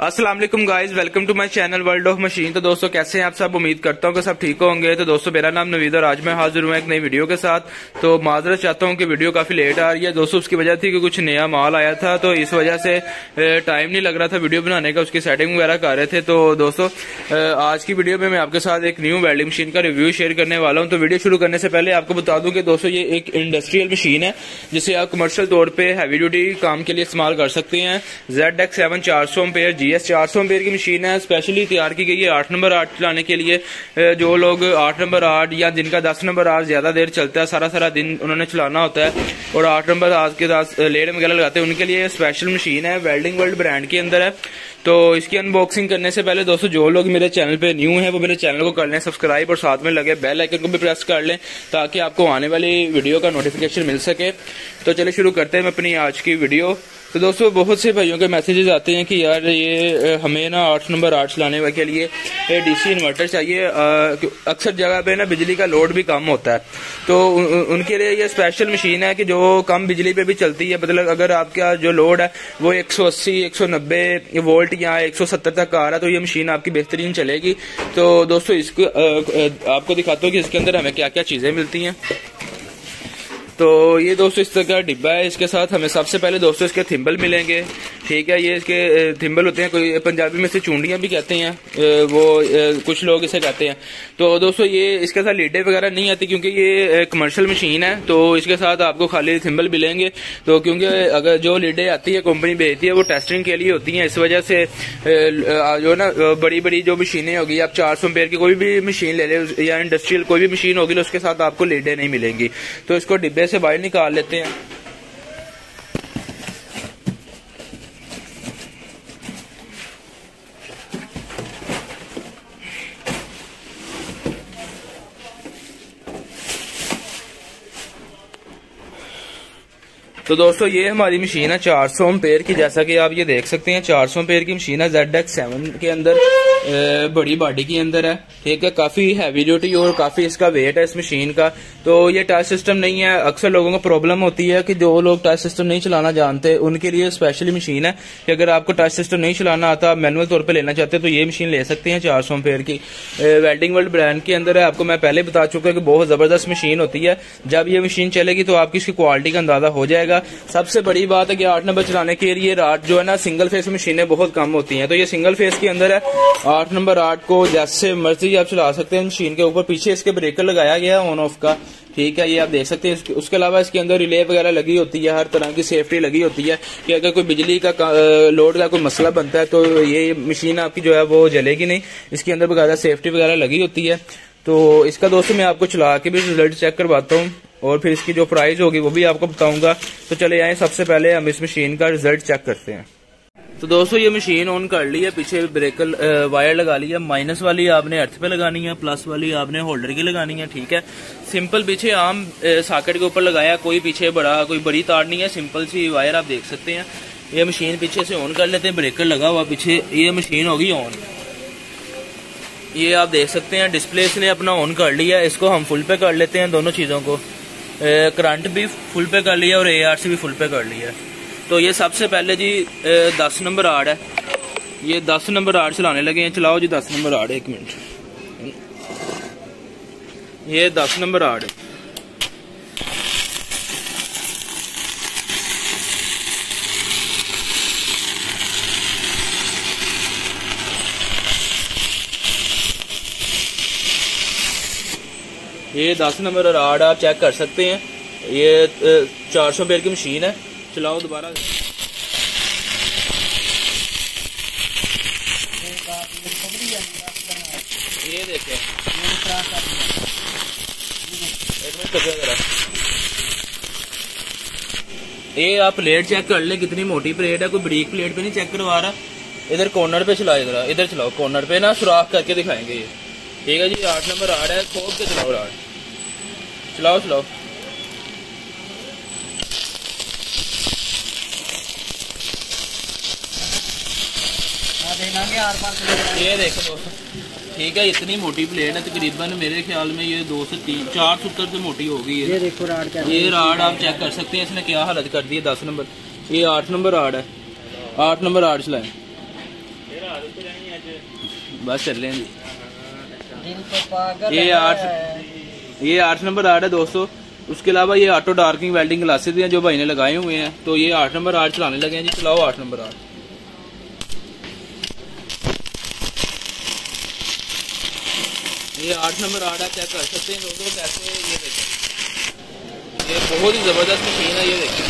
अस्सलाम वालेकुम guys, welcome to my channel world of machine. तो दोस्तों कैसे हैं आप सब? उम्मीद करता हूं कि सब ठीक होंगे। तो दोस्तों मेरा नाम नवीद और आज मैं हाजिर हूं एक नई वीडियो के साथ। तो माजरत चाहता हूं कि वीडियो काफी लेट आ रही है दोस्तों। उसकी वजह थी कि कुछ नया माल आया था, तो इस वजह से टाइम नहीं लग रहा था वीडियो बनाने का, उसकी सेटिंग वगैरह कर रहे थे। तो दोस्तों आज की वीडियो में मैं आपके साथ एक न्यू वेल्डिंग मशीन का रिव्यू शेयर करने वाला हूँ। तो वीडियो शुरू करने से पहले आपको बता दूं कि दोस्तों ये एक इंडस्ट्रियल मशीन है जिसे आप कमर्शियल तौर पर हैवी ड्यूटी काम के लिए इस्तेमाल कर सकते हैं। ZX7 400 ampere GS 400 ampere machine है, स्पेशली तैयार की गई है 8 नंबर आर्ट चलाने के लिए। जो लोग 8 नंबर आर्ट या जिनका 10 नंबर आर्ट ज्यादा देर चलता है, सारा दिन उन्होंने चलाना होता है और 8 नंबर आर्ट के साथ लेड वगैरह लगाते हैं, उनके लिए स्पेशल मशीन है। वेल्डिंग वर्ल्ड ब्रांड के अंदर है। तो इसकी अनबॉक्सिंग करने से पहले दोस्तों जो लोग मेरे चैनल पे न्यू हैं वो मेरे चैनल को कर लें सब्सक्राइब और साथ में लगे बेल आइकन को भी प्रेस कर लें ताकि आपको आने वाली वीडियो का नोटिफिकेशन मिल सके। तो चलिए शुरू करते हैं अपनी आज की वीडियो। तो दोस्तों बहुत से भाइयों के मैसेजेस आते हैं कि यार ये हमें ना 8 नंबर आर्ट चलाने के लिए DC इन्वर्टर चाहिए। अक्सर जगह पे ना बिजली का लोड भी कम होता है, तो उनके लिए ये स्पेशल मशीन है कि जो कम बिजली पे भी चलती है। मतलब अगर आपका जो लोड है वो 180 190 वोल्ट या 170 तक आ रहा है तो ये मशीन आपकी बेहतरीन चलेगी। तो दोस्तों इसको आपको दिखाता हूँ कि इसके अंदर हमें क्या क्या चीजें मिलती हैं। तो ये दोस्तों इस तरह का डिब्बा है। इसके साथ हमें सबसे पहले दोस्तों इसके थिम्बल मिलेंगे। ठीक है, ये इसके थिम्बल होते हैं, कोई पंजाबी में से चूंडियां भी कहते हैं, वो कुछ लोग इसे कहते हैं। तो दोस्तों ये इसके साथ लीडें वगैरह नहीं आती क्योंकि ये कमर्शियल मशीन है। तो इसके साथ आपको खाली थिम्बल मिलेंगे। तो क्योंकि अगर जो लीडें आती है कंपनी भेजती है वो टेस्टिंग के लिए होती है, इस वजह से जो ना बड़ी जो मशीनें होगी, आप 400 एम्पेयर की कोई भी मशीन ले ले या इंडस्ट्रियल कोई भी मशीन होगी उसके साथ आपको लीडें नहीं मिलेंगी। तो इसको डिब्बे से बाहर निकाल लेते हैं। तो दोस्तों ये हमारी मशीन है 400 एम्पेयर की, जैसा कि आप ये देख सकते हैं 400 एम्पेयर की मशीन है। ZX7 के अंदर बड़ी बॉडी के अंदर है। ठीक है, काफी हैवी ड्यूटी और काफी इसका वेट है इस मशीन का। तो ये टच सिस्टम नहीं है। अक्सर लोगों को प्रॉब्लम होती है कि जो लोग टच सिस्टम नहीं चलाना जानते उनके लिए स्पेशली मशीन है कि अगर आपको टच सिस्टम नहीं चलाना आता, मैनुअल तौर पर लेना चाहते हैं तो ये मशीन ले सकते हैं 400 एम्पेयर की। वेल्डिंग वर्ल्ड ब्रांड के अंदर है। आपको मैं पहले बता चुका कि बहुत जबरदस्त मशीन होती है। जब ये मशीन चलेगी तो आपकी इसकी क्वालिटी का अंदाजा हो जाएगा। सबसे बड़ी बात है कि 8 नंबर चलाने के लिए राड जो है ना, सिंगल फेस मशीनें बहुत कम होती हैं। तो ये सिंगल फेस के अंदर है। 8 नंबर आर्ट को जैसे मर्जी आप चला सकते हैं मशीन के ऊपर। पीछे इसके ब्रेकर लगाया गया है ऑन ऑफ का। ठीक है, ये आप देख सकते हैं। उसके अलावा इसके अंदर रिले वगैरह लगी होती है, हर तरह की सेफ्टी लगी होती है कि अगर कोई बिजली का लोड का कोई मसला बनता है तो ये मशीन आपकी जो है वो जलेगी नहीं। इसके अंदर बकायदा सेफ्टी वगैरह लगी होती है। तो इसका दोस्तों मैं आपको चला के भी रिजल्ट चेक करवाता हूँ और फिर इसकी जो प्राइस होगी वो भी आपको बताऊंगा। तो चले आए, सबसे पहले हम इस मशीन का रिजल्ट चेक करते हैं। तो दोस्तों ये मशीन ऑन कर ली है, पीछे ब्रेकर वायर लगा ली है। माइनस वाली आपने अर्थ पे लगानी है, प्लस वाली आपने होल्डर की लगानी है। ठीक है, सिंपल पीछे आम सॉकेट के ऊपर लगाया, कोई पीछे कोई बड़ी तार नहीं है, सिंपल सी वायर आप देख सकते हैं। ये मशीन पीछे से ऑन कर लेते हैं, ब्रेकर लगा हुआ पीछे, ये मशीन होगी ऑन। ये आप देख सकते हैं डिस्प्ले इसने अपना ऑन कर लिया है। इसको हम फुल पे कर लेते हैं, दोनों चीजों को। करंट भी फुल पे कर लिया और ARC भी फुल पे कर लिया। तो ये सबसे पहले जी 10 नंबर आर्ट है। ये 10 नंबर आर्ट चलाने लगे हैं। चलाओ जी 10 नंबर आर्ट, 1 मिनट। ये 10 नंबर आर्ट है। ये 10 नंबर राड आप चेक कर सकते हैं। ये 400 एम्पेयर की मशीन है। चलाओ दोबारा। ये देखें, एक मिनट रुको जरा। ये आप प्लेट चेक कर ले कितनी मोटी प्लेट है, कोई बरीक प्लेट पे नहीं चेक करवा रहा। इधर कॉर्नर पे चलाओ, इधर चलाओ, कॉर्नर पे ना सुराख करके दिखाएंगे ये। ठीक है जी, 8 नंबर राड है, खोल के चलाओ राड। चलाओ। ये देखो दोस्तों, ठीक है, इतनी मोटी प्लेट है, तकरीबन मेरे ख्याल में ये 2 से 3 4 सूत्र से मोटी होगी। ये देखो राड, क्या ये राड आप चेक कर सकते हैं इसने क्या हालत कर दी है। 10 नंबर, ये 8 नंबर राड है। 8 नंबर राड चलाएं। बस चल रहे हैं। ये 8 नंबर आर्ट है दोस्तों। उसके अलावा ये ऑटो डार्किंग वेल्डिंग ग्लासेस हैं जो भाई ने लगाए हुए हैं। तो ये 8 नंबर आर्ट चलाने लगे हैं जी। चलाओ 8 नंबर आर्ट। ये 8 नंबर आर्ट आप चेक कर सकते हैं दोस्तों कैसे। ये देखें, ये बहुत ही जबरदस्त मशीन है। ये देखें,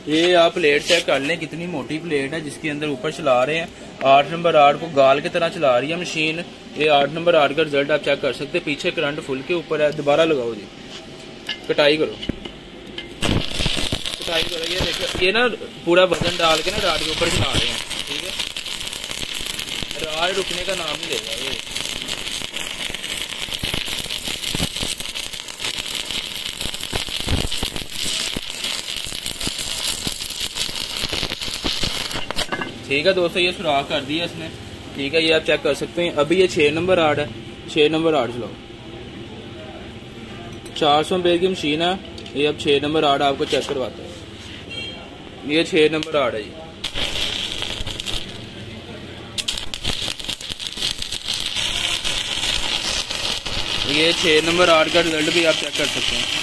ये आप प्लेट चेक कर लें कितनी मोटी प्लेट है जिसके अंदर ऊपर चला रहे हैं। 8 नंबर आर्ट को गाल की तरह चला रही है मशीन। ये 8 नंबर आर्ट का रिजल्ट आप चेक कर सकते हैं। पीछे करंट फुल के ऊपर है। दोबारा लगाओ जी, कटाई करो, कटाई करो। ये देखो, ये ना पूरा वजन डाल के ना राड के ऊपर चला रहे हैं। ठीक है, राड रुकने का नाम नहीं लेगा ये। ठीक है दोस्तों, ये सुराख कर दिया इसने। ठीक है, ये आप चेक कर सकते हैं। अभी ये 6 नंबर आर्ट है। 6 नंबर आर्ट चलाओ। 400 एम्पेयर की मशीन है। ये अब 6 नंबर आर्ट आपको चेक करवाता है। ये 6 नंबर आर्ट है जी। ये 6 नंबर आर्ट का रिजल्ट भी आप चेक कर सकते हैं।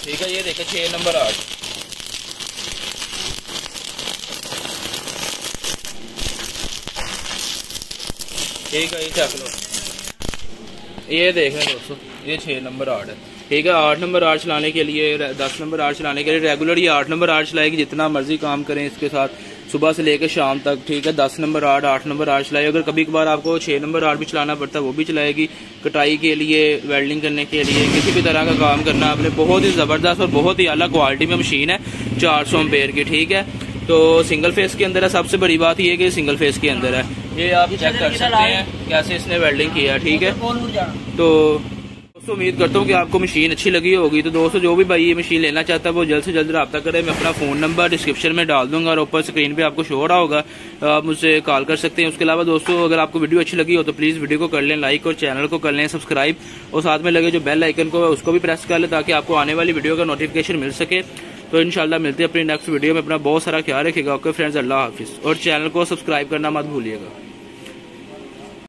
ठीक है, ये देखें 6 नंबर आर्ट। ठीक है, ये चेक लो। ये देखें दोस्तों, ये 6 नंबर आर्ट है। ठीक है, 8 नंबर आर्ट चलाने के लिए, 10 नंबर आर्ट चलाने के लिए रेगुलर ये 8 नंबर आर्ट चलाएगी। जितना मर्जी काम करें इसके साथ, सुबह से लेकर शाम तक। ठीक है, 10 नंबर आर्ट, 8 नंबर आर्ट चलाए। अगर कभी कभार आपको 6 नंबर आर्ट भी चलाना पड़ता है वो भी चलाएगी। कटाई के लिए, वेल्डिंग करने के लिए, किसी भी तरह का काम करना आपने। बहुत ही ज़बरदस्त और बहुत ही अलग क्वालिटी में मशीन है 400 एम्पेयर की। ठीक है, तो सिंगल फेस के अंदर है। सबसे बड़ी बात ये कि सिंगल फेस के अंदर है। ये आप चेक कर सकते हैं कैसे इसने वेल्डिंग किया। ठीक है, तो दोस्तों उम्मीद करता हूँ कि आपको मशीन अच्छी लगी होगी। तो दोस्तों जो भी भाई ये मशीन लेना चाहता है वो जल्द से जल्द रब्ता करें। मैं अपना फ़ोन नंबर डिस्क्रिप्शन में डाल दूंगा और ऊपर स्क्रीन पे आपको शो हो रहा होगा, आप मुझसे कॉल कर सकते हैं। उसके अलावा दोस्तों अगर आपको वीडियो अच्छी लगी हो तो प्लीज़ वीडियो को कर लें लाइक और चैनल को कर लें सब्सक्राइब, और साथ में लगे जो बेल आइकन को है उसको भी प्रेस कर लें ताकि आपको आने वाली वीडियो का नोटिफिकेशन मिल सके। तो इंशाल्लाह मिलते हैं अपनी नेक्स्ट वीडियो में। अपना बहुत सारा ख्याल रखिएगा। ओके फ्रेंड्स, अल्लाह हाफिज़, और चैनल को सब्सक्राइब करना मत भूलिएगा।